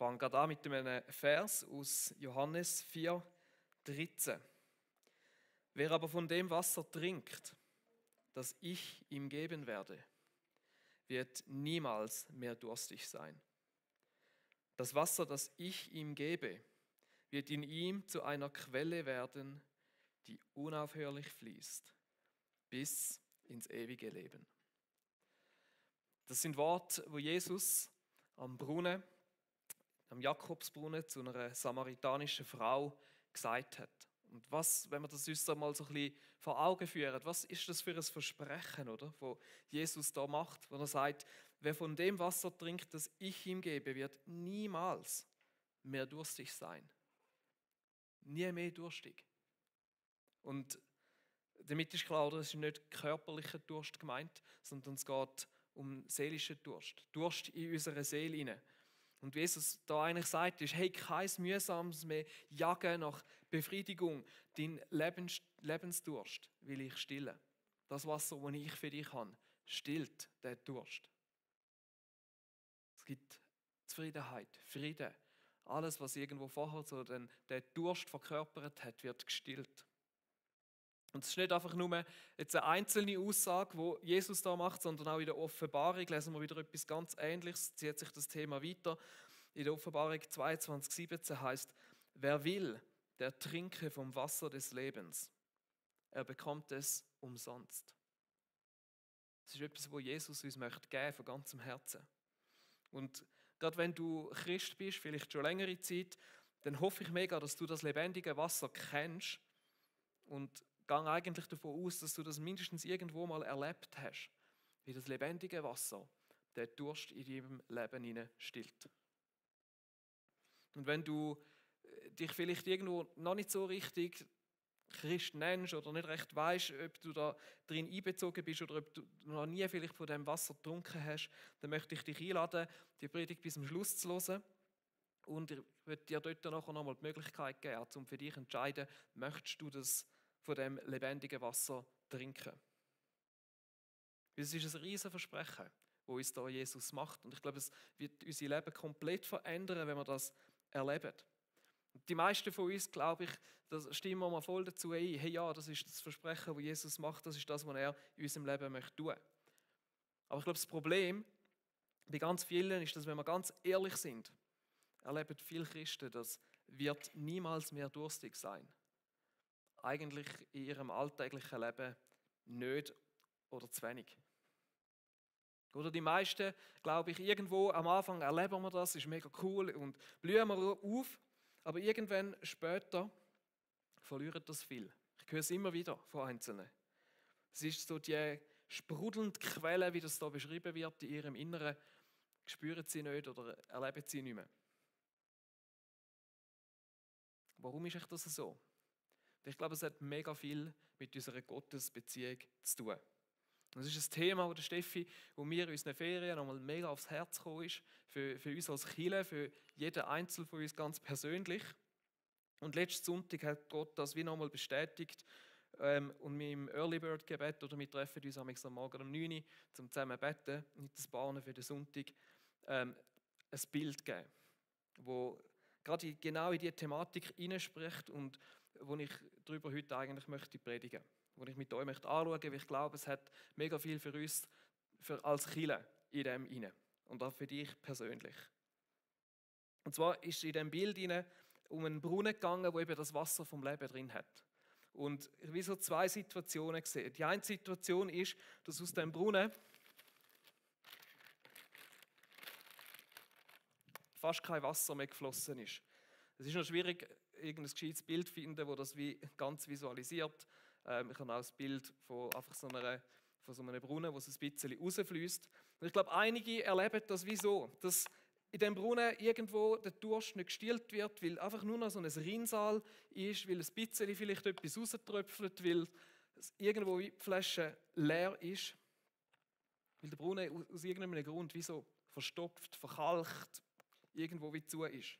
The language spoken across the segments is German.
fange gerade an mit einem Vers aus Johannes 4,13. Wer aber von dem Wasser trinkt, das ich ihm geben werde, wird niemals mehr durstig sein. Das Wasser, das ich ihm gebe, wird in ihm zu einer Quelle werden, die unaufhörlich fließt, bis ins ewige Leben. Das sind Worte, wo Jesus am Brunnen, am Jakobsbrunnen, zu einer samaritanischen Frau gesagt hat. Und was, wenn wir das uns mal so ein bisschen vor Augen führen, was ist das für ein Versprechen, oder, wo Jesus da macht, wo er sagt, wer von dem Wasser trinkt, das ich ihm gebe, wird niemals mehr durstig sein. Nie mehr durstig. Und damit ist klar, es ist nicht körperlicher Durst gemeint, sondern es geht um seelischen Durst. Durst in unserer Seele hinein. Und wie Jesus da eigentlich sagt, ist, hey, kein mühsames mehr Jagen nach Befriedigung. Dein Lebensdurst will ich stillen. Das Wasser, das ich für dich habe, stillt den Durst. Es gibt Zufriedenheit, Frieden. Alles, was irgendwo vorher so den Durst verkörpert hat, wird gestillt. Und es ist nicht einfach nur jetzt eine einzelne Aussage, die Jesus da macht, sondern auch in der Offenbarung lesen wir wieder etwas ganz Ähnliches, zieht sich das Thema weiter. In der Offenbarung 22,17 heißt: Wer will, der trinke vom Wasser des Lebens. Er bekommt es umsonst. Das ist etwas, was Jesus uns möchte geben, von ganzem Herzen. Und gerade wenn du Christ bist, vielleicht schon längere Zeit, dann hoffe ich mega, dass du das lebendige Wasser kennst und gehe eigentlich davon aus, dass du das mindestens irgendwo mal erlebt hast, wie das lebendige Wasser den Durst in deinem Leben hinein stillt. Und wenn du dich vielleicht irgendwo noch nicht so richtig Christ nennst oder nicht recht weißt, ob du da drin einbezogen bist oder ob du noch nie vielleicht von dem Wasser getrunken hast, dann möchte ich dich einladen, die Predigt bis zum Schluss zu hören. Und ich würde dir dort nachher nochmal die Möglichkeit geben, um für dich zu entscheiden, möchtest du das von dem lebendigen Wasser trinken. Es ist ein riesiges Versprechen, das uns da Jesus macht. Und ich glaube, es wird unser Leben komplett verändern, wenn wir das erleben. Und die meisten von uns, glaube ich, das stimmen wir mal voll dazu ein. Hey, ja, das ist das Versprechen, das Jesus macht, das ist das, was er in unserem Leben möchte tun. Aber ich glaube, das Problem bei ganz vielen ist, dass, wenn wir ganz ehrlich sind, erleben viele Christen, das wird niemals mehr durstig sein. Eigentlich in ihrem alltäglichen Leben nicht oder zu wenig. Oder die meisten, glaube ich, irgendwo am Anfang erleben wir das, ist mega cool und blühen wir auf, aber irgendwann später verlieren das viel. Ich höre es immer wieder von Einzelnen. Es ist so die sprudelnde Quelle, wie das da beschrieben wird, in ihrem Inneren, spüren sie nicht oder erleben sie nicht mehr. Warum ist das so? Ich glaube, es hat mega viel mit unserer Gottesbeziehung zu tun. Das ist ein Thema, das Steffi und mir in unseren Ferien nochmal mega aufs Herz gekommen ist, für uns als Kirche, für jeden Einzelnen von uns ganz persönlich. Und letzten Sonntag hat Gott das wie nochmal bestätigt und mit dem Early Bird Gebet, oder wir treffen uns am Morgen um 9 Uhr, um zusammen zu beten, mit den Bahnen für den Sonntag, ein Bild geben, wo gerade genau in diese Thematik hineinspricht und wo ich darüber heute eigentlich möchte predigen, wo ich mit euch möchte anschauen, weil ich glaube, es hat mega viel für uns als Kirche in dem hinein und auch für dich persönlich. Und zwar ist in dem Bild hinein um einen Brunnen gegangen, wo eben das Wasser vom Leben drin hat. Und ich habe so zwei Situationen gesehen. Die eine Situation ist, dass aus dem Brunnen fast kein Wasser mehr geflossen ist. Es ist noch schwierig, irgendein gescheites Bild zu finden, das das wie ganz visualisiert. Ich habe auch das Bild von einfach so einem Brunnen, wo es ein bisschen rausfließt. Und ich glaube, einige erleben das wie so, dass in dem Brunnen irgendwo der Durst nicht gestillt wird, weil einfach nur noch so ein Rinnsal ist, weil ein bisschen vielleicht etwas rauströpfelt, weil irgendwo die Flasche leer ist, weil der Brunnen aus irgendeinem Grund wie so verstopft, verkalkt, irgendwo wie zu ist.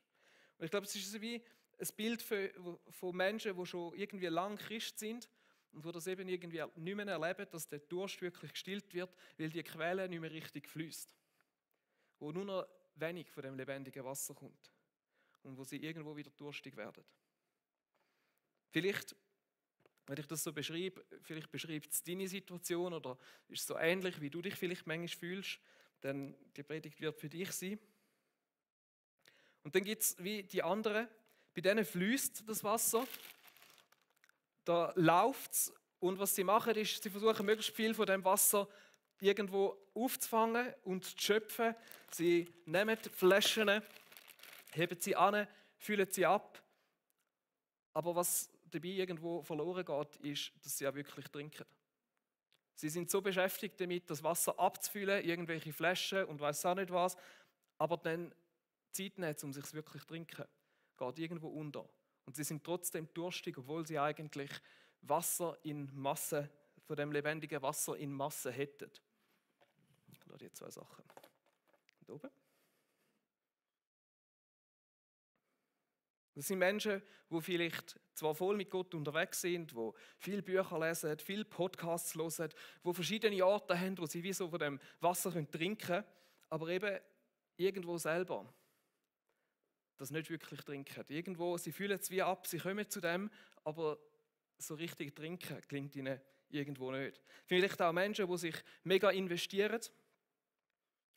Und ich glaube, es ist wie ein Bild von Menschen, die schon irgendwie lang Christ sind und die das eben irgendwie nicht mehr erleben, dass der Durst wirklich gestillt wird, weil die Quelle nicht mehr richtig fließt. Wo nur noch wenig von dem lebendigen Wasser kommt und wo sie irgendwo wieder durstig werden. Vielleicht, wenn ich das so beschreibe, vielleicht beschreibt es deine Situation oder ist so ähnlich, wie du dich vielleicht manchmal fühlst, dann die Predigt wird für dich sein. Und dann gibt es wie die anderen, bei denen fließt das Wasser, da läuft es und was sie machen ist, sie versuchen möglichst viel von dem Wasser irgendwo aufzufangen und zu schöpfen. Sie nehmen die Flaschen, heben sie an, füllen sie ab. Aber was dabei irgendwo verloren geht, ist, dass sie auch wirklich trinken. Sie sind so beschäftigt damit, das Wasser abzufüllen, irgendwelche Flaschen und weiß auch nicht was, aber dann Zeit nehmen, um sich wirklich zu trinken, geht irgendwo unter. Und sie sind trotzdem durstig, obwohl sie eigentlich Wasser in Masse, von dem lebendigen Wasser in Masse hätten. Ich lasse die zwei Sachen. Und oben. Das sind Menschen, die vielleicht zwar voll mit Gott unterwegs sind, die viele Bücher lesen, viele Podcasts hören, die verschiedene Orte haben, wo sie wie so von dem Wasser trinken können, aber eben irgendwo selber das nicht wirklich trinken. Irgendwo, sie fühlen es wie ab, sie kommen zu dem, aber so richtig trinken klingt ihnen irgendwo nicht. Vielleicht auch Menschen, die sich mega investieren,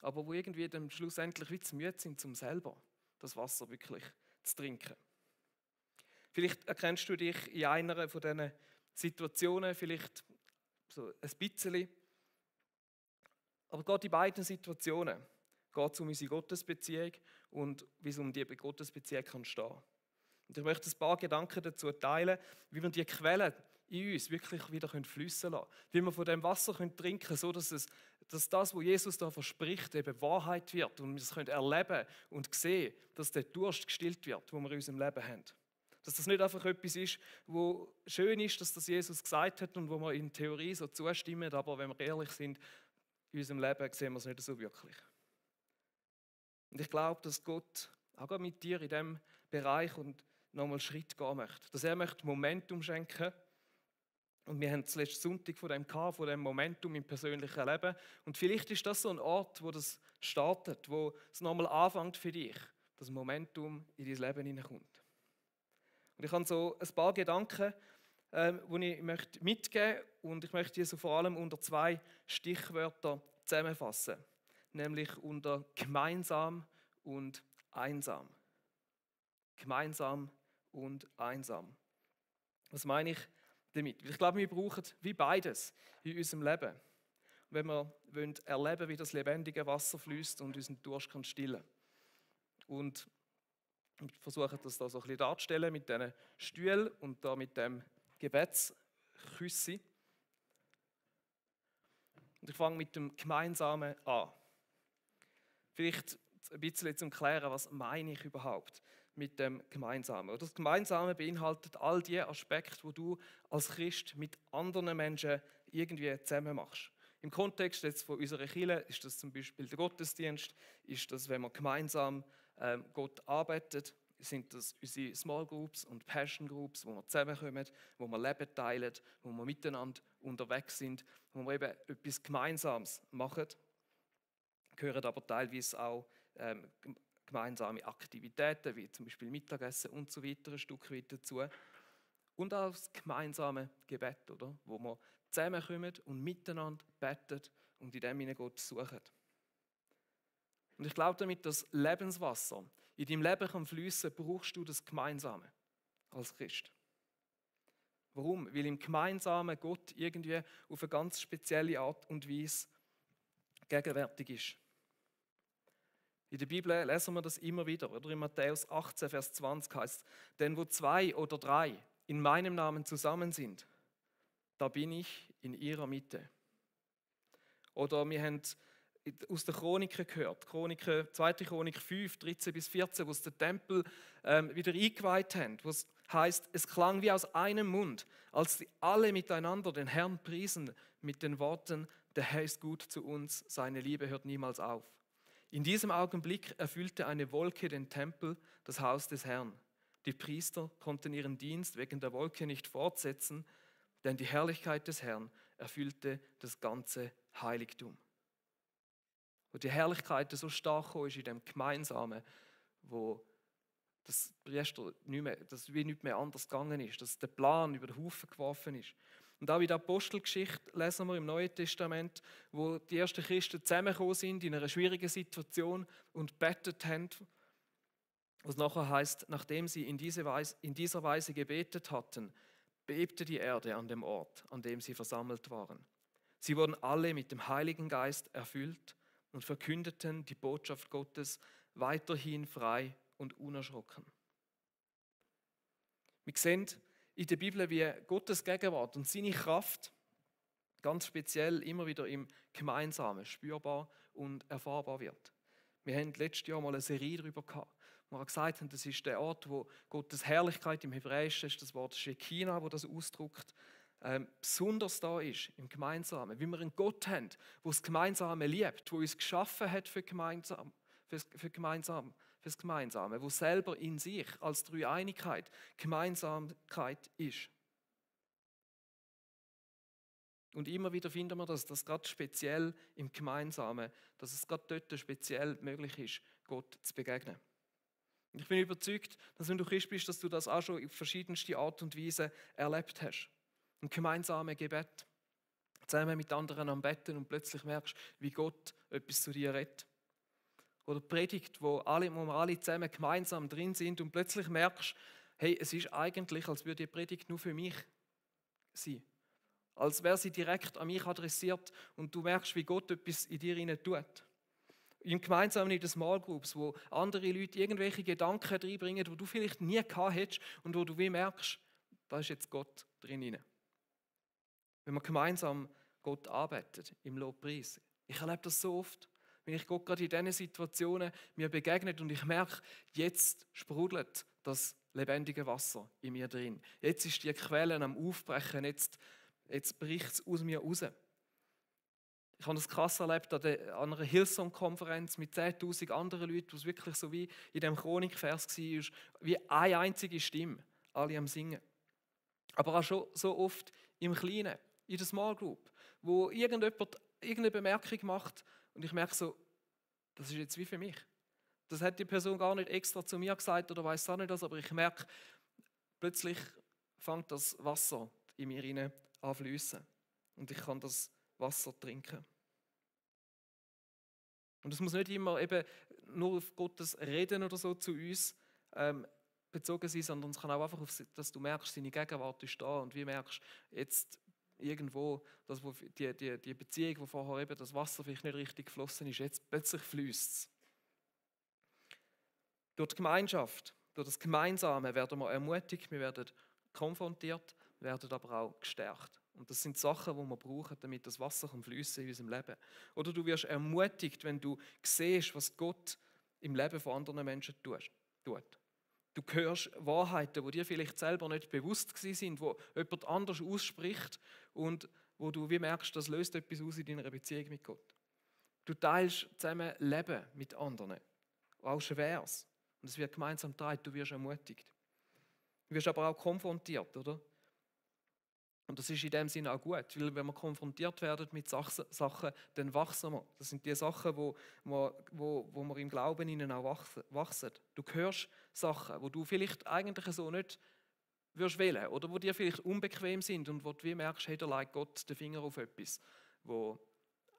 aber die irgendwie dann schlussendlich wie zu müde sind, um selber das Wasser wirklich zu trinken. Vielleicht erkennst du dich in einer von diesen Situationen, vielleicht so ein bisschen. Aber gerade in beiden Situationen geht es um unsere Gottesbeziehung und wie es um die Gottesbeziehung kann stehen. Und ich möchte ein paar Gedanken dazu teilen, wie wir die Quellen in uns wirklich wieder fließen lassen können. Wie wir von dem Wasser trinken können, so dass das, was Jesus da verspricht, eben Wahrheit wird und wir es erleben können und sehen, dass der Durst gestillt wird, den wir in unserem Leben haben. Dass das nicht einfach etwas ist, wo schön ist, dass das Jesus gesagt hat und wo wir in Theorie so zustimmen, aber wenn wir ehrlich sind, in unserem Leben sehen wir es nicht so wirklich. Und ich glaube, dass Gott auch mit dir in diesem Bereich und nochmal einen Schritt gehen möchte. Dass er möchte Momentum schenken. Und wir haben das letzten Sonntag von dem Momentum im persönlichen Leben. Und vielleicht ist das so ein Ort, wo das startet, wo es nochmal anfängt für dich, dass Momentum in dein Leben hineinkommt. Und ich habe so ein paar Gedanken, die ich möchte mitgeben möchte. Und ich möchte diese vor allem unter 2 Stichwörter zusammenfassen. Nämlich unter gemeinsam und einsam. Gemeinsam und einsam. Was meine ich damit? Ich glaube, wir brauchen wie beides in unserem Leben. Wenn wir erleben wollen, wie das lebendige Wasser fließt und unseren Durst kann stillen. Und ich versuche das da so ein bisschen darzustellen mit diesen Stühlen und da mit dem Gebetsküssi. Und ich fange mit dem Gemeinsamen an. Vielleicht ein bisschen zum Klären, was meine ich überhaupt mit dem Gemeinsamen. Das Gemeinsame beinhaltet all die Aspekte, die du als Christ mit anderen Menschen irgendwie zusammen machst. Im Kontext jetzt von unserer Kirche ist das zum Beispiel der Gottesdienst, ist das, wenn wir gemeinsam Gott arbeitet, sind das unsere Small Groups und Passion Groups, wo wir zusammenkommen, wo wir Leben teilen, wo wir miteinander unterwegs sind, wo wir eben etwas Gemeinsames machen. Gehören aber teilweise auch gemeinsame Aktivitäten, wie zum Beispiel Mittagessen und so weiter, ein Stück weit dazu. Und auch das gemeinsame Gebet, oder? Wo wir zusammenkommen und miteinander beten und in dem Gott suchen. Und ich glaube damit, dass Lebenswasser in deinem Leben kann fließen, brauchst du das Gemeinsame als Christ. Warum? Weil im Gemeinsamen Gott irgendwie auf eine ganz spezielle Art und Weise gegenwärtig ist. In der Bibel lesen wir das immer wieder. Oder in Matthäus 18, Vers 20 heißt es, denn wo 2 oder 3 in meinem Namen zusammen sind, da bin ich in ihrer Mitte. Oder wir haben aus der Chroniken gehört, 2. Chronik 5, 13 bis 14, wo es den Tempel wieder eingeweiht haben, wo es heißt, es klang wie aus einem Mund, als sie alle miteinander den Herrn priesen mit den Worten, der Herr ist gut zu uns, seine Liebe hört niemals auf. In diesem Augenblick erfüllte eine Wolke den Tempel, das Haus des Herrn. Die Priester konnten ihren Dienst wegen der Wolke nicht fortsetzen, denn die Herrlichkeit des Herrn erfüllte das ganze Heiligtum. Wo die Herrlichkeit so stark gekommen ist in dem Gemeinsamen, wo das Priester nicht mehr, dass wie nicht mehr anders gegangen ist, dass der Plan über den Haufen geworfen ist. Und auch in der Apostelgeschichte lesen wir im Neuen Testament, wo die ersten Christen zusammengekommen sind in einer schwierigen Situation und betet haben, was nachher heißt, nachdem sie in dieser Weise gebetet hatten, bebte die Erde an dem Ort, an dem sie versammelt waren. Sie wurden alle mit dem Heiligen Geist erfüllt und verkündeten die Botschaft Gottes weiterhin frei und unerschrocken. Wir sehen in der Bibel, wie Gottes Gegenwart und seine Kraft ganz speziell immer wieder im Gemeinsamen spürbar und erfahrbar wird. Wir haben letztes Jahr mal eine Serie darüber gehabt, wo wir gesagt haben, das ist der Ort, wo Gottes Herrlichkeit, im Hebräischen ist das Wort Shekinah, wo das ausdrückt, besonders da ist, im Gemeinsamen. Wie wir einen Gott haben, der das Gemeinsame liebt, der uns geschaffen hat fürs Gemeinsame, wo selber in sich als Dreieinigkeit Gemeinsamkeit ist. Und immer wieder finden wir das gerade speziell im Gemeinsamen, dass es gerade dort speziell möglich ist, Gott zu begegnen. Und ich bin überzeugt, dass wenn du Christ bist, dass du das auch schon auf verschiedenste Art und Weise erlebt hast. Ein gemeinsames Gebet, zusammen mit anderen am Betten und plötzlich merkst, wie Gott etwas zu dir redet. Oder Predigt, wo wir alle zusammen gemeinsam drin sind und plötzlich merkst, hey, es ist eigentlich, als würde die Predigt nur für mich sein. Als wäre sie direkt an mich adressiert und du merkst, wie Gott etwas in dir hinein tut. Im Gemeinsamen in den Small Groups, wo andere Leute irgendwelche Gedanken reinbringen, die du vielleicht nie gehabt hättest und wo du wie merkst, da ist jetzt Gott drin. Wenn man gemeinsam Gott arbeitet, im Lobpreis. Ich erlebe das so oft, wenn ich Gott gerade in diesen Situationen mir begegnet und ich merke, jetzt sprudelt das lebendige Wasser in mir drin. Jetzt ist die Quelle am Aufbrechen, jetzt bricht es aus mir raus. Ich habe das krass erlebt an einer Hillsong-Konferenz mit 10'000 anderen Leuten, wo es wirklich so wie in dem Chronikvers war, wie eine einzige Stimme, alle am Singen. Aber auch schon so oft im Kleinen, in der Small Group, wo irgendjemand irgendeine Bemerkung macht und ich merke so, das ist jetzt wie für mich. Das hat die Person gar nicht extra zu mir gesagt oder weiß auch nicht das, aber ich merke, plötzlich fängt das Wasser in mir hinein an zu fliessen und ich kann das Wasser trinken. Und es muss nicht immer eben nur auf Gottes Reden oder so zu uns bezogen sein, sondern es kann auch einfach auf, dass du merkst, seine Gegenwart ist da und wie merkst jetzt irgendwo, dass die Beziehung, wo vorher eben das Wasser vielleicht nicht richtig geflossen ist, jetzt plötzlich fließt es. Durch die Gemeinschaft, durch das Gemeinsame werden wir ermutigt, wir werden konfrontiert, werden aber auch gestärkt. Und das sind Sachen, die wir brauchen, damit das Wasser fließen in unserem Leben. Oder du wirst ermutigt, wenn du siehst, was Gott im Leben von anderen Menschen tut. Du hörst Wahrheiten, die dir vielleicht selber nicht bewusst sind, wo jemand anders ausspricht und wo du wie merkst, das löst etwas aus in deiner Beziehung mit Gott. Du teilst zusammen Leben mit anderen, auch Schweres. Und es wird gemeinsam geteilt, du wirst ermutigt. Du wirst aber auch konfrontiert, oder? Und das ist in dem Sinne auch gut, weil wenn wir konfrontiert werden mit Sachen, dann wachsen wir. Das sind die Sachen, wo wir im Glauben ihnen auch wachsen. Du hörst Sachen, wo du vielleicht eigentlich so nicht würdest wählen oder wo dir vielleicht unbequem sind und wo du wie merkst, hey, da legt Gott den Finger auf etwas, wo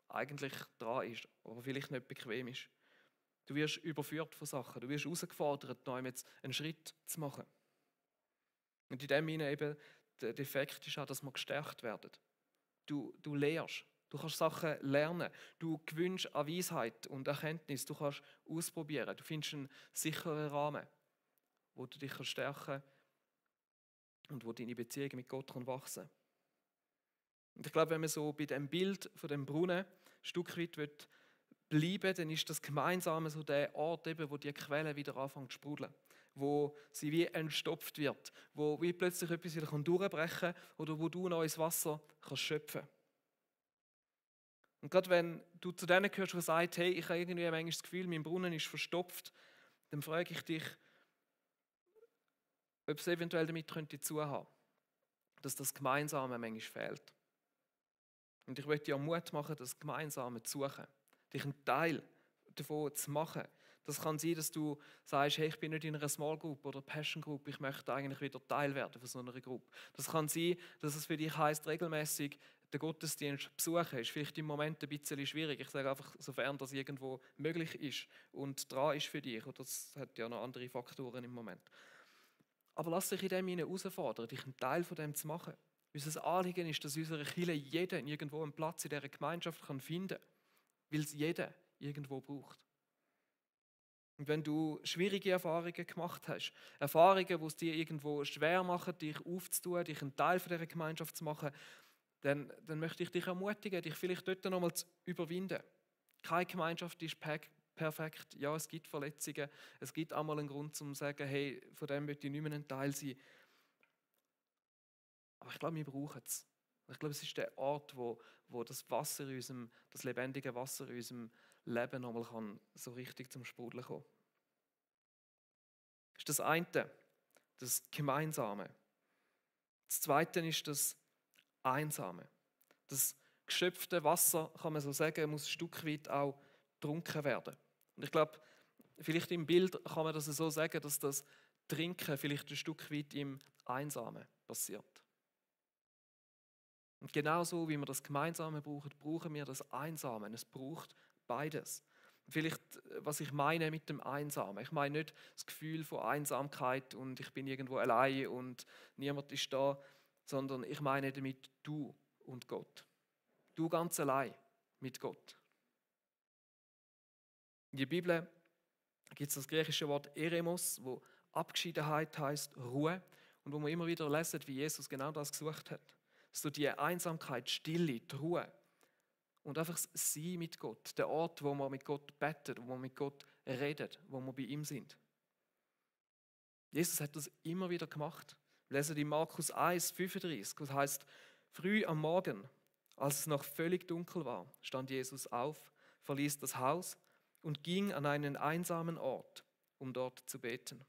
eigentlich dran ist, aber vielleicht nicht bequem ist. Du wirst überführt von Sachen, du wirst herausgefordert, da jetzt einen Schritt zu machen. Und in dem Sinne eben der Effekt ist auch, dass wir gestärkt werden. Du lehrst, du kannst Sachen lernen, du gewöhnst an Weisheit und Erkenntnis, du kannst ausprobieren, du findest einen sicheren Rahmen, wo du dich stärken kannst und wo deine Beziehung mit Gott wachsen kann. Und ich glaube, wenn man so bei dem Bild von dem Brunnen ein Stück weit bleiben, dann ist das Gemeinsame so der Ort, eben, wo die Quelle wieder anfängt zu sprudeln, wo sie wie entstopft wird, wo wie plötzlich etwas wieder durchbrechen kann oder wo du neues Wasser kannst schöpfen. Und gerade wenn du zu denen gehörst, die sagen, hey, ich habe irgendwie manchmal das Gefühl, mein Brunnen ist verstopft, dann frage ich dich, ob es eventuell damit könnte zu haben, dass das Gemeinsame manchmal fehlt. Und ich möchte dir Mut machen, das Gemeinsame zu suchen, dich einen Teil davon zu machen. Das kann sein, dass du sagst, hey, ich bin nicht in einer Small Group oder Passion Group, ich möchte eigentlich wieder Teil werden von so einer Gruppe. Das kann sein, dass es für dich heisst, regelmäßig den Gottesdienst besuchen. Ist vielleicht im Moment ein bisschen schwierig. Ich sage einfach, sofern das irgendwo möglich ist und dran ist für dich. Oder das hat ja noch andere Faktoren im Moment. Aber lass dich in dem herausfordern, dich einen Teil von dem zu machen. Unser Anliegen ist, dass unsere Kirche jeder irgendwo einen Platz in dieser Gemeinschaft finden kann, weil es jeder irgendwo braucht. Und wenn du schwierige Erfahrungen gemacht hast, Erfahrungen, die es dir irgendwo schwer machen, dich aufzutun, dich einen Teil von dieser Gemeinschaft zu machen, dann möchte ich dich ermutigen, dich vielleicht dort nochmal zu überwinden. Keine Gemeinschaft ist perfekt. Ja, es gibt Verletzungen. Es gibt einmal einen Grund, um zu sagen, hey, von dem möchte ich nicht mehr ein Teil sein. Aber ich glaube, wir brauchen es. Ich glaube, es ist der Ort, wo das Wasser das lebendige Wasser in unserem Leben nochmal so richtig zum Sprudeln kommen kann. Das ist das eine, das Gemeinsame. Das zweite ist das Einsame. Das geschöpfte Wasser, kann man so sagen, muss ein Stück weit auch getrunken werden. Und ich glaube, vielleicht im Bild kann man das so sagen, dass das Trinken vielleicht ein Stück weit im Einsamen passiert. Und genauso wie wir das Gemeinsame brauchen, brauchen wir das Einsame. Es braucht beides. Vielleicht, was ich meine mit dem Einsamen. Ich meine nicht das Gefühl von Einsamkeit und ich bin irgendwo allein und niemand ist da, sondern ich meine damit du und Gott. Du ganz allein mit Gott. In der Bibel gibt es das griechische Wort Eremos, wo Abgeschiedenheit heißt, Ruhe, und wo wir immer wieder lesen, wie Jesus genau das gesucht hat. So die Einsamkeit, Stille, die Ruhe und einfach das Sein mit Gott, der Ort, wo man mit Gott betet, wo man mit Gott redet, wo wir bei ihm sind. Jesus hat das immer wieder gemacht. Wir lesen in Markus 1,35, das heißt, früh am Morgen, als es noch völlig dunkel war, stand Jesus auf, verließ das Haus und ging an einen einsamen Ort, um dort zu beten.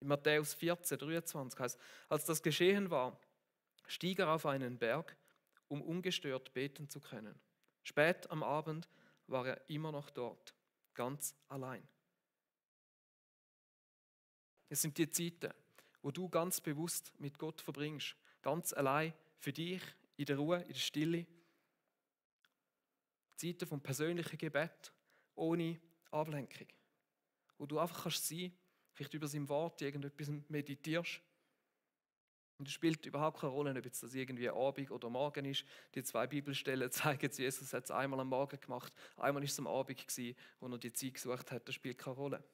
In Matthäus 14,23 heißt, als das geschehen war, stieg er auf einen Berg, um ungestört beten zu können. Spät am Abend war er immer noch dort, ganz allein. Es sind die Zeiten, wo du ganz bewusst mit Gott verbringst, ganz allein für dich, in der Ruhe, in der Stille. Zeiten vom persönlichen Gebet, ohne Ablenkung. Wo du einfach kannst sein, vielleicht über sein Wort irgendetwas meditierst. Und es spielt überhaupt keine Rolle, ob jetzt das irgendwie Abend oder Morgen ist. Die zwei Bibelstellen zeigen, Jesus hat es einmal am Morgen gemacht, einmal war es am Abend gewesen, wo er die Zeit gesucht hat. Das spielt keine Rolle.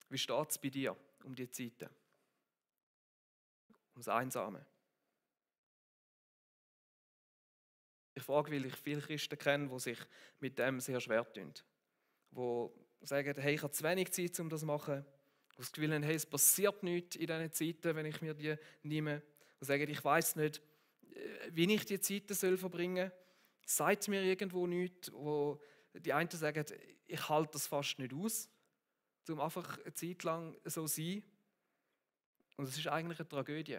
Wie steht es bei dir um die Zeiten? Ums Einsame? Ich frage, weil ich viele Christen kenne, die sich mit dem sehr schwer tun. Die sagen, hey, ich habe zu wenig Zeit, um das zu machen. Die das Gefühl haben, hey, es passiert nichts in diesen Zeiten, wenn ich mir die nehme. Die sagen, ich weiß nicht, wie ich die Zeiten verbringen soll. Sagt mir irgendwo nichts. Wo die einen sagen, ich halte das fast nicht aus, um einfach eine Zeit lang so zu sein. Und es ist eigentlich eine Tragödie.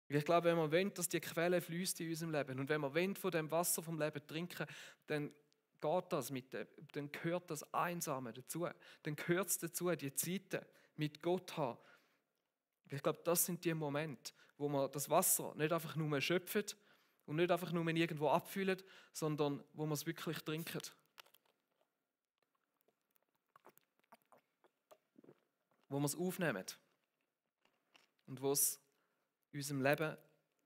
Ich glaube, wenn wir wollen, dass die Quelle fließt in unserem Leben und wenn wir wollen, von dem Wasser vom Leben trinken, dann geht das dann gehört das Einsame dazu. Dann gehört es dazu, die Zeiten mit Gott haben. Ich glaube, das sind die Momente, wo man das Wasser nicht einfach nur schöpfen und nicht einfach nur irgendwo abfüllen, sondern wo man es wirklich trinken. Wo wir es aufnehmen und wo es in unserem Leben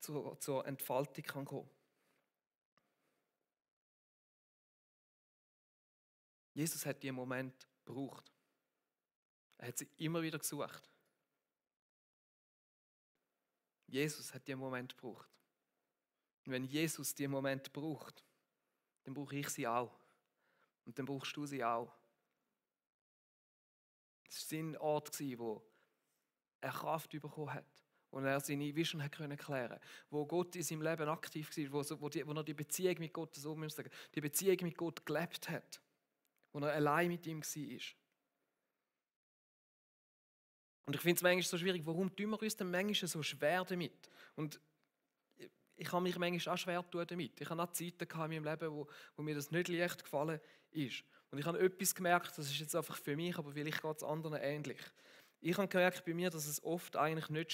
zur Entfaltung kommen kann. Jesus hat diesen Moment gebraucht. Er hat sie immer wieder gesucht. Jesus hat diesen Moment gebraucht. Und wenn Jesus diesen Moment braucht, dann brauche ich sie auch. Und dann brauchst du sie auch. Es war sein Ort, wo er Kraft bekommen hat. Wo er seine Vision klären konnte. Wo Gott in seinem Leben aktiv war. Wo er die Beziehung mit Gott, so muss man sagen, die Beziehung mit Gott gelebt hat. Wo er allein mit ihm war. Und ich finde es manchmal so schwierig, warum tun wir uns denn manchmal so schwer damit? Und ich habe mich manchmal auch schwer getan damit. Ich habe auch Zeiten in meinem Leben, wo mir das nicht leicht gefallen ist. Und ich habe etwas gemerkt, das ist jetzt einfach für mich, aber vielleicht geht es anderen ähnlich. Ich habe gemerkt bei mir, dass es oft eigentlich nicht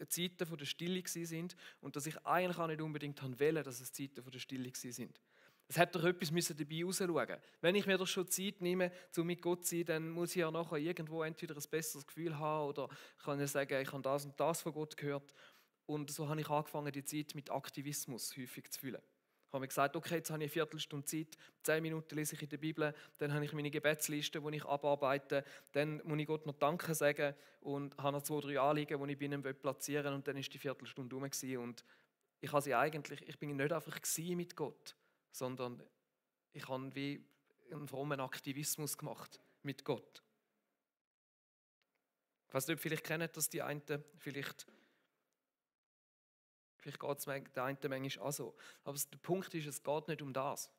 Zeiten von der Stille sind und dass ich eigentlich auch nicht unbedingt wollte, dass es Zeiten von der Stille sind. Es hätte doch etwas dabei rausschauen. Wenn ich mir doch schon Zeit nehme, um mit Gott zu sein, dann muss ich ja nachher irgendwo entweder ein besseres Gefühl haben oder ich kann ja sagen, ich habe das und das von Gott gehört. Und so habe ich angefangen, die Zeit mit Aktivismus häufig zu füllen. Ich habe mir gesagt, okay, jetzt habe ich eine Viertelstunde Zeit, 10 Minuten lese ich in der Bibel, dann habe ich meine Gebetsliste, die ich abarbeite, dann muss ich Gott noch Danke sagen und habe noch 2, 3 Anliegen, die ich bei ihm platzieren will und dann ist die Viertelstunde rum und ich bin nicht einfach mit Gott, sondern ich habe wie einen frommen Aktivismus gemacht mit Gott. Ich weiß nicht, vielleicht kennen das die einen, vielleicht geht es der einen manchmal auch so. Aber der Punkt ist, es geht nicht um das.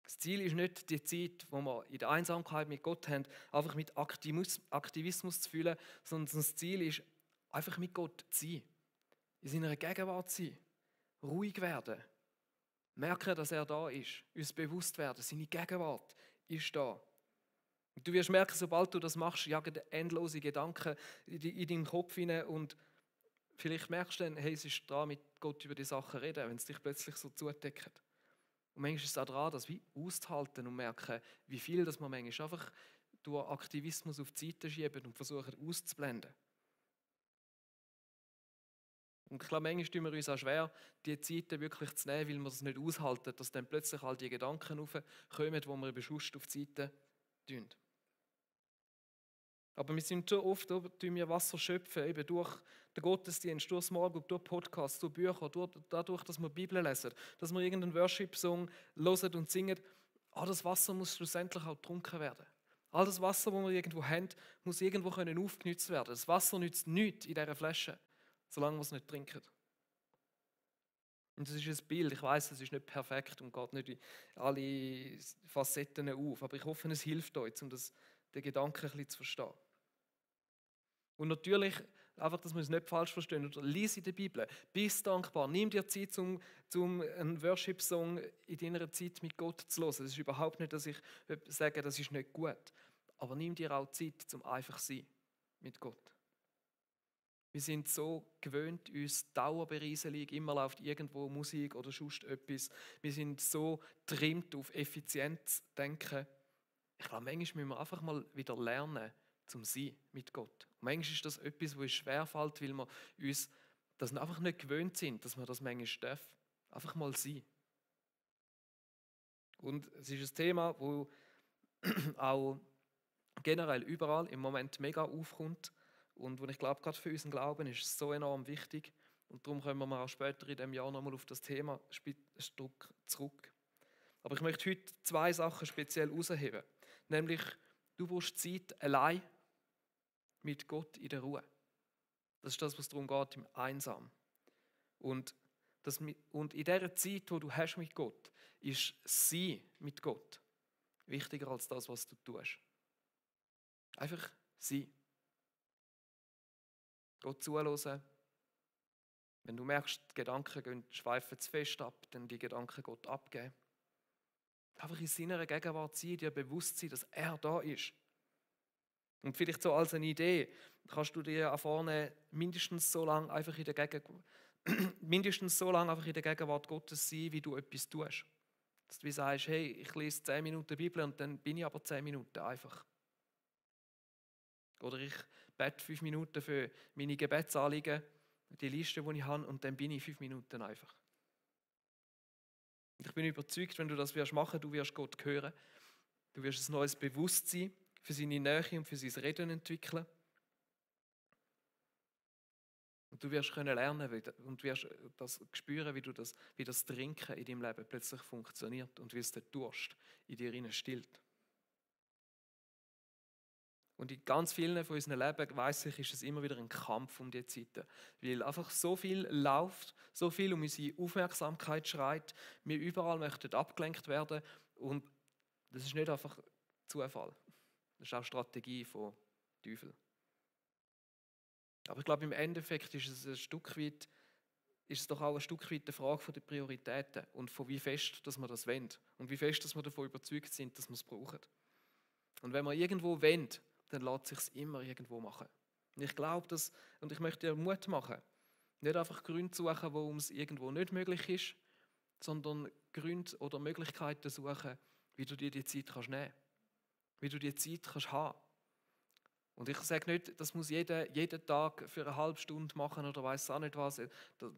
Das Ziel ist nicht die Zeit, die wir in der Einsamkeit mit Gott haben, einfach mit Aktivismus zu fühlen, sondern das Ziel ist, einfach mit Gott zu sein. In seiner Gegenwart zu sein. Ruhig werden. Merken, dass er da ist. Uns bewusst werden, seine Gegenwart ist da. Und du wirst merken, sobald du das machst, jagen endlose Gedanken in deinen Kopf hinein und vielleicht merkst du dann, hey, es ist dran, mit Gott über die Sachen zu reden, wenn es dich plötzlich so zudeckt. Und manchmal ist es auch dran, das wie auszuhalten und merken, wie viel dass man manchmal einfach durch Aktivismus auf die Seite schieben und versuchen auszublenden. Und ich glaube, manchmal tun wir uns auch schwer, die Zeiten wirklich zu nehmen, weil wir es nicht aushalten, dass dann plötzlich all die Gedanken aufkommen, die wir überschusst auf die Seite tun. Aber wir sind so oft, tun wir Wasser schöpfen, eben durch den Gottesdienst, durch das Morgen, durch Podcasts, durch Bücher, dadurch, dass wir Bibel lesen, dass wir irgendeinen Worship-Song hören und singen. All das Wasser muss schlussendlich auch getrunken werden. All das Wasser, das wir irgendwo haben, muss irgendwo aufgenutzt werden. Das Wasser nützt nichts in dieser Flasche, solange wir es nicht trinken. Und das ist ein Bild, ich weiß, es ist nicht perfekt und geht nicht in alle Facetten auf, aber ich hoffe, es hilft euch, um den Gedanken ein bisschen zu verstehen. Und natürlich, einfach, dass wir es nicht falsch verstehen, oder lies in der Bibel, bist dankbar, nimm dir Zeit, um einen Worship-Song in deiner Zeit mit Gott zu hören. Das ist überhaupt nicht, dass ich sage, das ist nicht gut. Aber nimm dir auch Zeit, um einfach zu sein mit Gott. Wir sind so gewöhnt, uns Dauerbereisung, immer läuft irgendwo Musik oder sonst etwas. Wir sind so getrimmt auf Effizienz zu denken. Ich glaube, manchmal müssen wir einfach mal wieder lernen, zum Sein mit Gott. Und manchmal ist das etwas, was uns schwerfällt, weil wir uns das einfach nicht gewöhnt sind, dass wir das manchmal dürfen. Einfach mal sein. Und es ist ein Thema, das auch generell überall im Moment mega aufkommt und wo ich glaube, gerade für unseren Glauben ist es so enorm wichtig. Und darum kommen wir auch später in diesem Jahr nochmal auf das Thema ein Stück zurück. Aber ich möchte heute 2 Sachen speziell herausheben. Nämlich, du brauchst Zeit allein mit Gott in der Ruhe. Das ist das, was darum geht, im Einsam. Und in dieser Zeit, die du hast mit Gott, ist Sein mit Gott wichtiger als das, was du tust. Einfach sein. Gott zuhören. Wenn du merkst, die Gedanken schweifen zu fest ab, dann die Gedanken Gott abgeben. Einfach in seiner Gegenwart sein, dir bewusst sein, dass er da ist. Und vielleicht so als eine Idee, kannst du dir vorne mindestens so lange einfach in der Gegenwart Gottes sein, wie du etwas tust. Dass du sagst, hey, ich lese 10 Minuten Bibel und dann bin ich aber 10 Minuten einfach. Oder ich bete 5 Minuten für meine Gebetsanliegen, die Liste, die ich habe, und dann bin ich 5 Minuten einfach. Und ich bin überzeugt, wenn du das machen wirst, du wirst Gott hören. Du wirst ein neues Bewusstsein für seine Nähe und für sein Reden entwickeln. Und du wirst lernen und wirst das spüren, wie das Trinken in deinem Leben plötzlich funktioniert und wie es den Durst in dir stillt. Und in ganz vielen von unseren Leben, weiss ich, ist es immer wieder ein Kampf um diese Zeiten. Weil einfach so viel läuft, so viel um unsere Aufmerksamkeit schreit, wir überall möchten abgelenkt werden und das ist nicht einfach Zufall. Das ist auch Strategie von Teufel. Aber ich glaube, im Endeffekt ist es ein Stück weit ist es doch auch ein Stück weit eine Frage der Prioritäten und von wie fest, dass wir das wollen und wie fest, dass wir davon überzeugt sind, dass wir es brauchen. Und wenn wir irgendwo wollen, dann lässt es sich immer irgendwo machen. Und ich glaube, und ich möchte dir Mut machen, nicht einfach Gründe suchen, warum es irgendwo nicht möglich ist, sondern Gründe oder Möglichkeiten suchen, wie du dir die Zeit kannst nehmen, wie du die Zeit kannst haben. Und ich sage nicht, das muss jeden Tag für eine halbe Stunde machen oder weiß auch nicht was. Das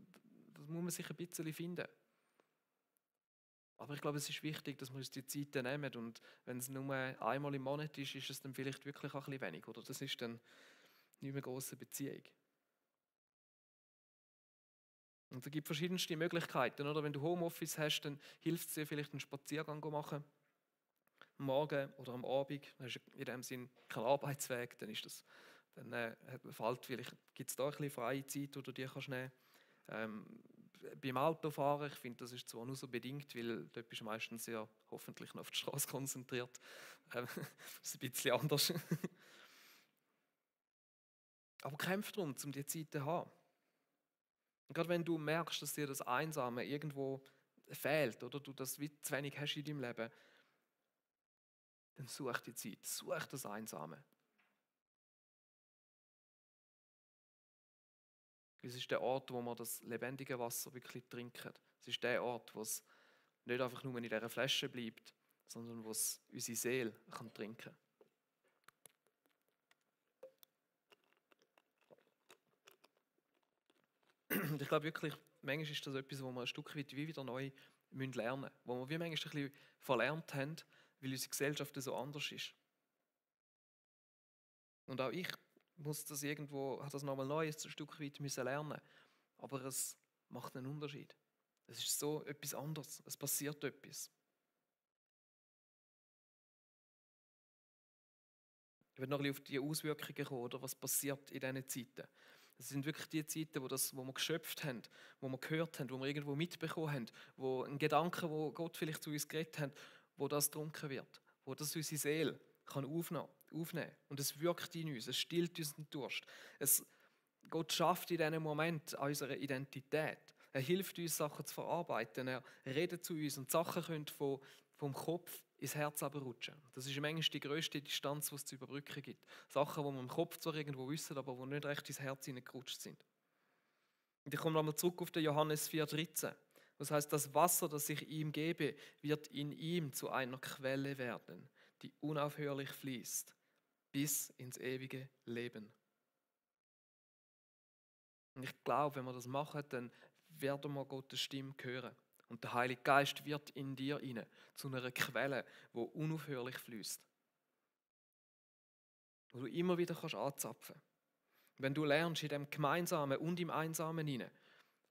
muss man sich ein bisschen finden. Aber ich glaube, es ist wichtig, dass wir uns die Zeit nehmen. Und wenn es nur einmal im Monat ist, ist es dann vielleicht wirklich auch ein bisschen wenig. Oder das ist dann nicht mehr eine grosse Beziehung. Und es gibt verschiedenste Möglichkeiten. Oder? Wenn du Homeoffice hast, dann hilft es dir vielleicht, einen Spaziergang zu machen. Am Morgen oder am Abend. Dann hast du in dem Sinn keinen Arbeitsweg. Dann gibt es da ein bisschen freie Zeit, die du dir nehmen kannst. Beim Autofahren, ich finde, das ist zwar nur so bedingt, weil dort bist du meistens ja hoffentlich noch auf die Straße konzentriert. Das ist ein bisschen anders. Aber kämpf darum, um die Zeit zu haben. Und gerade wenn du merkst, dass dir das Einsame irgendwo fehlt oder du das wie zu wenig hast in deinem Leben, dann such die Zeit, such das Einsame. Es ist der Ort, wo man das lebendige Wasser wirklich trinken. Es ist der Ort, wo es nicht einfach nur in dieser Flasche bleibt, sondern wo es unsere Seele kann trinken kann. Und ich glaube wirklich, manchmal ist das etwas, wo wir ein Stück weit wie wieder neu lernen müssen. Wo wir wie manchmal ein bisschen verlernt haben, weil unsere Gesellschaft so anders ist. Und auch ich habe das nochmal neu ein Stück weit müssen lernen. Aber es macht einen Unterschied. Es ist so etwas anderes. Es passiert etwas. Ich will noch ein bisschen auf die Auswirkungen kommen, oder was passiert in diesen Zeiten. Das sind wirklich die Zeiten, wo wir geschöpft haben, wo wir gehört haben, wo wir irgendwo mitbekommen haben, wo ein Gedanke, wo Gott vielleicht zu uns geredet hat, wo das trunken wird, wo das unsere Seele kann aufnehmen. Und es wirkt in uns, es stillt unseren Durst. Gott schafft in diesem Moment an unserer Identität. Er hilft uns, Sachen zu verarbeiten. Er redet zu uns und Sachen können vom Kopf ins Herz rutschen. Das ist manchmal die grösste Distanz, die es zu überbrücken gibt. Sachen, die wir im Kopf zwar irgendwo wissen, aber die nicht recht ins Herz hineingerutscht sind. Und ich komme nochmal zurück auf den Johannes 4,13. Das heißt, das Wasser, das ich ihm gebe, wird in ihm zu einer Quelle werden, die unaufhörlich fließt, bis ins ewige Leben. Und ich glaube, wenn wir das machen, dann werden wir Gottes Stimme hören. Und der Heilige Geist wird in dir inne zu einer Quelle, die unaufhörlich fließt. Wo du immer wieder kannst anzapfen. Wenn du lernst, in dem Gemeinsamen und im Einsamen inne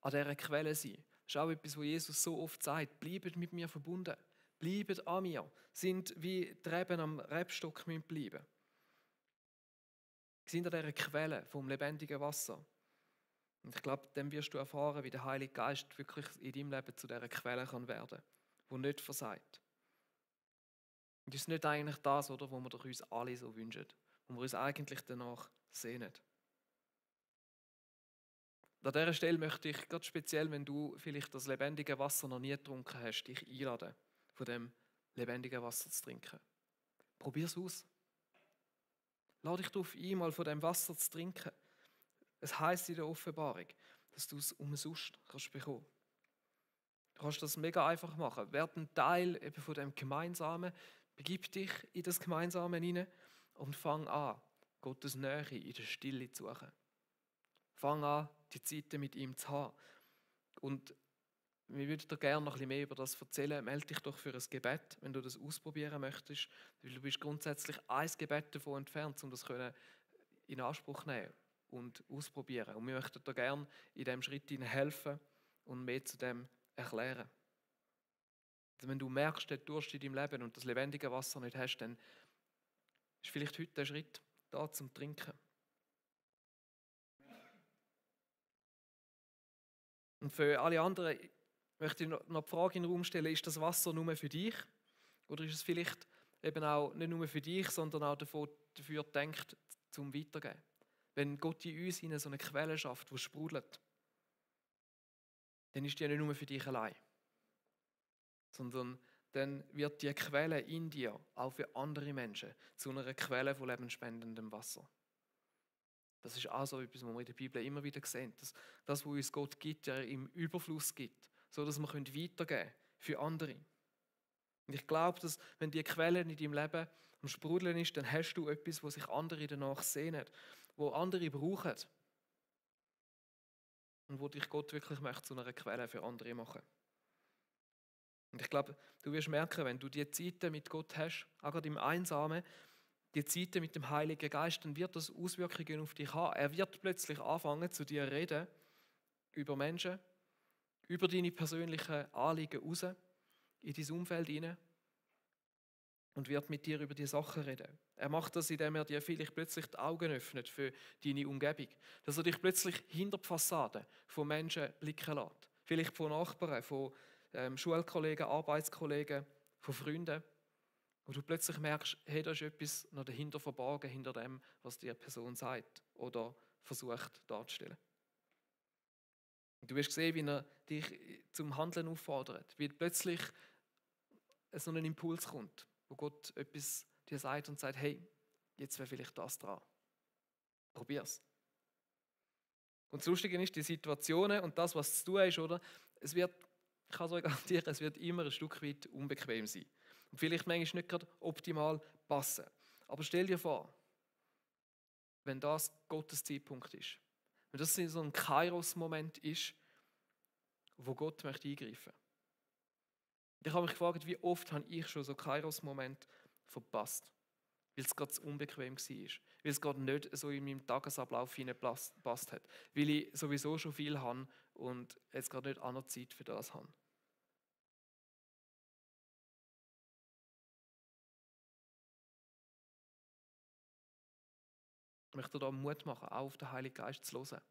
an dieser Quelle sein. Das ist auch etwas, was Jesus so oft sagt. Bleibt mit mir verbunden. Bleibt an mir. Sind wie die Reben am Rebstock bleiben. Sind an dieser Quelle vom lebendigen Wasser. Und ich glaube, dann wirst du erfahren, wie der Heilige Geist wirklich in deinem Leben zu dieser Quelle kann werden, die nicht versagt. Und das ist nicht eigentlich das, oder, was wir doch uns alle so wünschen, wo wir uns eigentlich danach sehnen. An dieser Stelle möchte ich ganz speziell, wenn du vielleicht das lebendige Wasser noch nie getrunken hast, dich einladen, von dem lebendigen Wasser zu trinken. Probier es aus. Lade dich darauf ein, mal von dem Wasser zu trinken. Es heisst in der Offenbarung, dass du es umsonst kannst bekommen. Du kannst das mega einfach machen. Werd ein Teil eben von dem Gemeinsamen, begib dich in das Gemeinsame hinein und fang an, Gottes Nähe in der Stille zu suchen. Fang an, die Zeiten mit ihm zu haben. Und wir würden dir gerne noch ein bisschen mehr über das erzählen. Melde dich doch für ein Gebet, wenn du das ausprobieren möchtest. Weil du bist grundsätzlich ein Gebet davon entfernt, um das in Anspruch zu nehmen und ausprobieren. Und wir möchten dir gerne in diesem Schritt helfen und mehr zu dem erklären. Also wenn du merkst, der Durst in deinem Leben und das lebendige Wasser nicht hast, dann ist vielleicht heute der Schritt da zum Trinken. Und für alle anderen möchte ich noch die Frage in den Raum stellen, ist das Wasser nur für dich? Oder ist es vielleicht eben auch nicht nur für dich, sondern auch dafür gedacht, zum Weitergeben? Wenn Gott in uns so eine Quelle schafft, die sprudelt. dann ist die nicht nur für dich allein, sondern dann wird die Quelle in dir auch für andere Menschen zu einer Quelle von lebensspendendem Wasser. Das ist auch so etwas, was wir in der Bibel immer wieder sehen. Dass das, was uns Gott gibt, er im Überfluss gibt, so dass wir weitergeben können für andere. Und ich glaube, dass wenn die Quelle in deinem Leben am Sprudeln ist, dann hast du etwas, wo sich andere danach sehnen, wo andere brauchen. Und wo dich Gott wirklich möchte zu einer Quelle für andere machen. Und ich glaube, du wirst merken, wenn du die Zeiten mit Gott hast, auch gerade im Einsamen, die Zeiten mit dem Heiligen Geist, dann wird das Auswirkungen auf dich haben. Er wird plötzlich anfangen, zu dir reden, über Menschen, über deine persönlichen Anliegen raus, in dein Umfeld hinein und wird mit dir über die Sachen reden. Er macht das, indem er dir vielleicht plötzlich die Augen öffnet für deine Umgebung. Dass er dich plötzlich hinter die Fassade von Menschen blicken lässt. Vielleicht von Nachbarn, von Schulkollegen, Arbeitskollegen, von Freunden. Wo du plötzlich merkst, hey, da ist etwas noch dahinter verborgen, hinter dem, was die Person sagt oder versucht darzustellen. Und du wirst sehen, wie er dich zum Handeln auffordert, wie plötzlich so ein Impuls kommt, wo Gott etwas dir sagt und sagt, hey, jetzt wäre vielleicht das dran. Probier's. Und das Lustige ist, die Situationen und das, was zu tun ist, oder? Ich kann euch garantieren, es wird immer ein Stück weit unbequem sein. Und vielleicht manchmal nicht gerade optimal passen. Aber stell dir vor, wenn das Gottes Zeitpunkt ist, wenn das so ein Kairos-Moment ist, wo Gott möchte eingreifen. Ich habe mich gefragt, wie oft habe ich schon so Kairos-Moment verpasst, weil es gerade zu unbequem war, weil es gerade nicht so in meinem Tagesablauf hineingepasst hat, weil ich sowieso schon viel habe und jetzt gerade nicht andere Zeit für das habe. Ich möchte dir da Mut machen, auch auf den Heiligen Geist zu hören.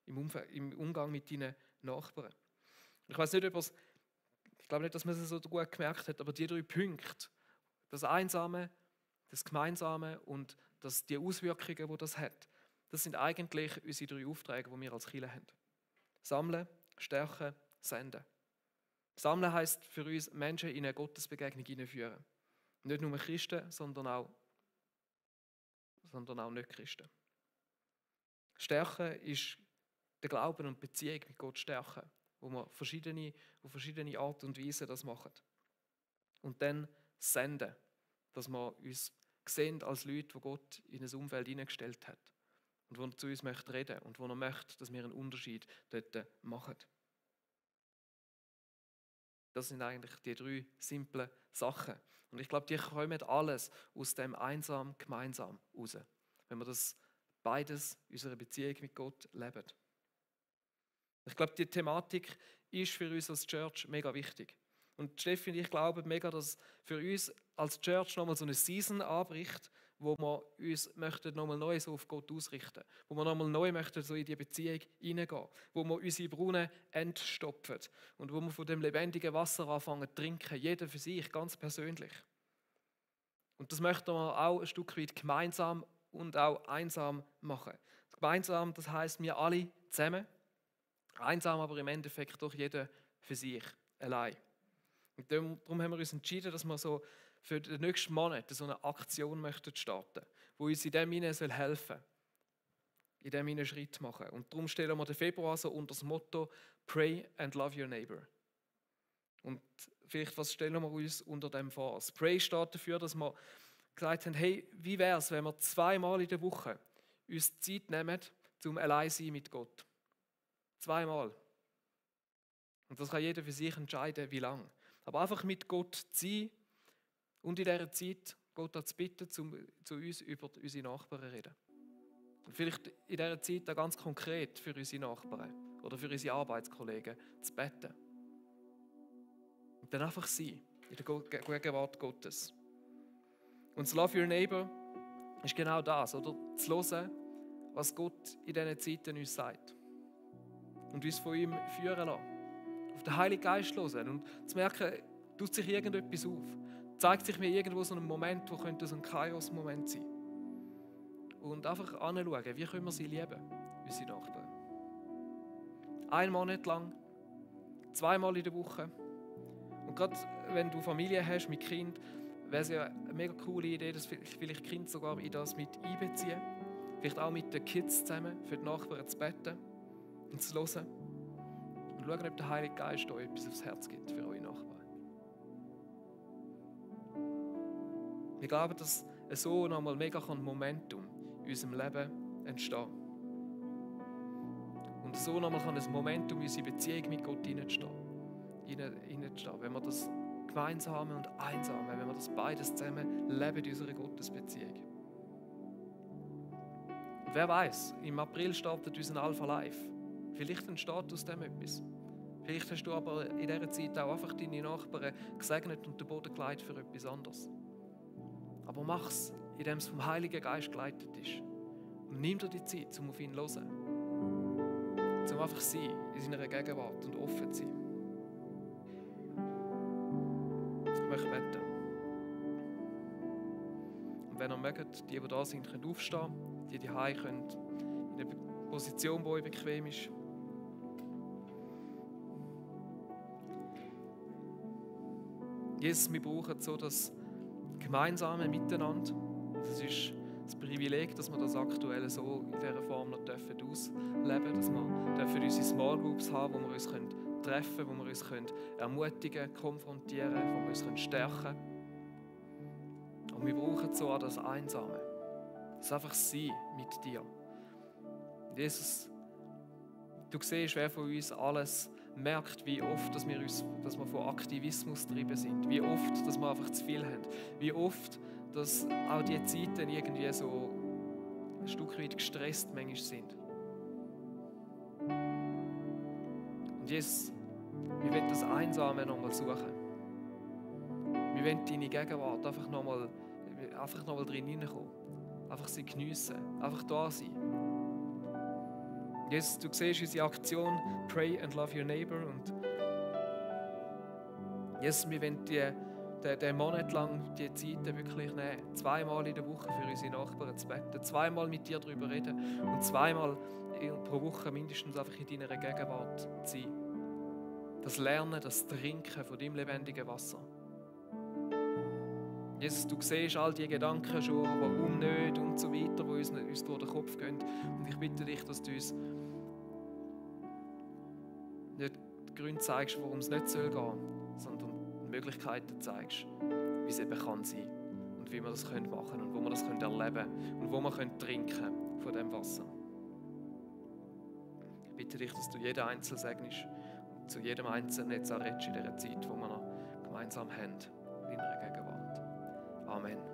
Im Umgang mit deinen Nachbarn. Ich weiß nicht, ich glaube nicht, dass man es so gut gemerkt hat, aber die 3 Punkte, das Einsame, das Gemeinsame und die Auswirkungen, die das hat, das sind eigentlich unsere 3 Aufträge, die wir als Kirche haben. Sammeln, stärken, senden. Sammeln heisst für uns, Menschen in eine Gottesbegegnung hineinführen. Nicht nur Christen, sondern auch Nicht-Christen. Stärken ist der Glauben und die Beziehung mit Gott stärken, wo wir auf verschiedene Art und Weise das machen. Und dann senden, dass wir uns sehen als Leute, die Gott in ein Umfeld hineingestellt hat und wo er zu uns möchte reden und wo er möchte, dass wir einen Unterschied dort machen. Das sind eigentlich die 3 simplen Sachen. Und ich glaube, die kommen alles aus dem einsam, gemeinsam raus. Wenn wir das beides, unsere Beziehung mit Gott, leben. Ich glaube, die Thematik ist für uns als Church mega wichtig. Und Steffi und ich glauben mega, dass für uns als Church nochmal so eine Season anbricht, wo wir uns möchten nochmal neu so auf Gott ausrichten, wo wir nochmal neu möchten so in die Beziehung hineingehen, wo wir unsere Brunnen entstopfen und wo wir von dem lebendigen Wasser anfangen zu trinken, jeder für sich, ganz persönlich. Und das möchten wir auch ein Stück weit gemeinsam und auch einsam machen. Gemeinsam, das heisst, wir alle zusammen, einsam aber im Endeffekt doch jeder für sich, allein. Und darum haben wir uns entschieden, dass wir so für den nächsten Monat so eine Aktion möchten starten, wo uns in dem helfen soll, in dem einen Schritt machen. Und darum stellen wir den Februar so unter das Motto Pray and Love Your Neighbor. Und vielleicht, was stellen wir uns unter dem vor? Das Pray steht dafür, dass wir gesagt haben, hey, wie wäre es, wenn wir 2-mal in der Woche uns Zeit nehmen, zum Alleinsein mit Gott. 2-mal. Und das kann jeder für sich entscheiden, wie lange. Aber einfach mit Gott zu sein und in dieser Zeit Gott zu bitten, zu uns über unsere Nachbarn zu reden. Und vielleicht in dieser Zeit auch ganz konkret für unsere Nachbarn oder für unsere Arbeitskollegen zu beten. Und dann einfach sein, in der Gegenwart Gottes. Und das Love Your Neighbor ist genau das, oder? Zu hören, was Gott in diesen Zeiten uns sagt. Und uns von ihm führen lassen. Auf den Heiligen Geist hören und zu merken, tut sich irgendetwas auf. Zeigt sich mir irgendwo so ein Moment, wo könnte so ein Kairos-Moment sein. Und einfach anschauen, wie können wir sie lieben, unsere Nachbarn. 1 Monat lang zweimal in der Woche. Und gerade wenn du Familie hast mit Kind, wäre es ja eine mega coole Idee, dass vielleicht Kind sogar in das mit einbeziehen. Vielleicht auch mit den Kids zusammen, für die Nachbarn zu beten und zu hören. Und schauen, ob der Heilige Geist euch etwas aufs Herz gibt für eure Nachbarn. Wir glauben, dass so nochmal mega Momentum in unserem Leben entstehen. Und so nochmal kann ein Momentum in unsere Beziehung mit Gott hineinstehen. Wenn wir das Gemeinsame und Einsame, wenn wir das beides zusammen leben in unserer Gottesbeziehung. Und wer weiß, im April startet unser Alpha Live. Vielleicht entsteht aus dem etwas. Vielleicht hast du aber in dieser Zeit auch einfach deine Nachbarn gesegnet und den Boden geleitet für etwas anderes. Aber mach es, indem es vom Heiligen Geist geleitet ist. Und nimm dir die Zeit, um auf ihn zu hören. Um einfach sein in seiner Gegenwart und offen zu sein. Ich möchte beten. Und wenn ihr mögt, die da sind, können aufstehen, die daheim können, in einer Position, die euch bequem ist. Jesus, wir brauchen so das gemeinsame Miteinander. Das ist das Privileg, dass wir das aktuell so in dieser Form noch ausleben dürfen, dass wir unsere Small Groups haben, wo wir uns treffen können, wo wir uns ermutigen, konfrontieren, wo wir uns stärken können. Und wir brauchen so auch das Einsame. Das einfach sein mit dir. Jesus, du siehst, wer von uns alles merkt, wie oft, dass wir von Aktivismus getrieben sind, wie oft, dass wir einfach zu viel haben, wie oft, dass auch die Zeiten irgendwie so ein Stück weit gestresst manchmal sind. Und Jesus, wir wollen das Einsame nochmal suchen. Wir wollen deine Gegenwart einfach nochmal drin hineinkommen. Einfach sie geniessen, einfach da sein. Jesus, du siehst unsere Aktion Pray and Love Your Neighbor. Und Jesus, wir wollen den Monat lang die Zeiten wirklich nehmen. Zweimal in der Woche für unsere Nachbarn zu beten. Zweimal mit dir darüber reden. Und zweimal pro Woche mindestens einfach in deiner Gegenwart zu sein. Das Lernen, das Trinken von deinem lebendigen Wasser. Jesus, du siehst all die Gedanken schon, warum nicht und so weiter, die uns durch den Kopf gehen. Und ich bitte dich, dass du uns nicht die Gründe zeigst, warum es nicht gehen soll, sondern die Möglichkeiten zeigst, wie es eben kann sein und wie wir das machen können und wo wir das erleben können und wo wir trinken von diesem Wasser. Ich bitte dich, dass du jeden Einzelnen segnest und zu jedem Einzelnen jetzt auch redest in dieser Zeit, die wir noch gemeinsam haben in deiner Gegenwart. Amen.